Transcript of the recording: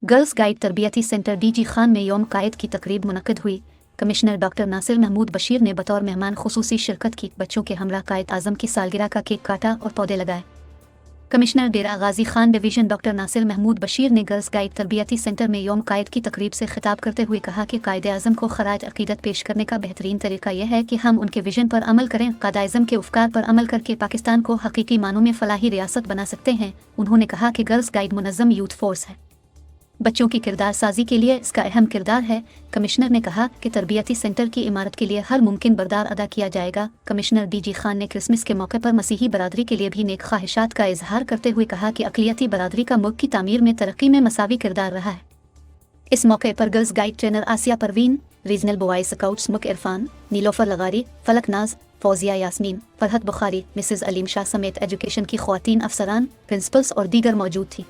Girls guide तरबियती centre DG Khan में यौम कायद की तकरीब मुनक्किद हुई। कमिश्नर डॉक्टर नासिर महमूद बशीर ने बतौर मेहमान खुसूसी शिरकत की। बच्चों के हमरा कायद आज़म की सालगिरह का केक काटा और पौधे लगाए। कमिश्नर डेरा गाजी खान डिवीज़न डॉक्टर नासिर महमूद बशीर ने गर्ल्स गाइड तरबियती सेंटर में यौम कायद की तकरीब से खिताब करते हुए कहा कि कायद आज़म को खराज अकीदत पेश करने का बेहतरीन तरीका यह है कि हम उनके विजन पर अमल करें। कायद आज़म के अफकार पर अमल करके पाकिस्तान को हकीकी मानों में फलाही रियासत बना सकते हैं। उन्होंने कहा कि गर्ल्स गाइड मुनज़्ज़म यूथ फोर्स है, बच्चों की किरदार साजी के लिए इसका अहम किरदार है। कमिश्नर ने कहा कि तरबियती सेंटर की इमारत के लिए हर मुमकिन बरदार अदा किया जाएगा। कमिश्नर डीजी खान ने क्रिसमस के मौके पर मसीही बरादरी के लिए भी नेक ख्वाहिशात का इजहार करते हुए कहा कि अक़लियती बरादरी का मुल्क की तामीर में तरक्की में मसावी किरदार रहा है। इस मौके पर गर्ल्स गाइड ट्रेनर आसिया परवीन, रीजनल बॉयज स्काउट्स मुक इरफान, नीलोफर लगारी, फलक नाज, फौजिया यास्मीन, फरहत बुखारी, मिसेज अलीम शाह समेत एजुकेशन की ख्वातीन अफसरान, प्रिंसिपल्स और दीगर मौजूद थी।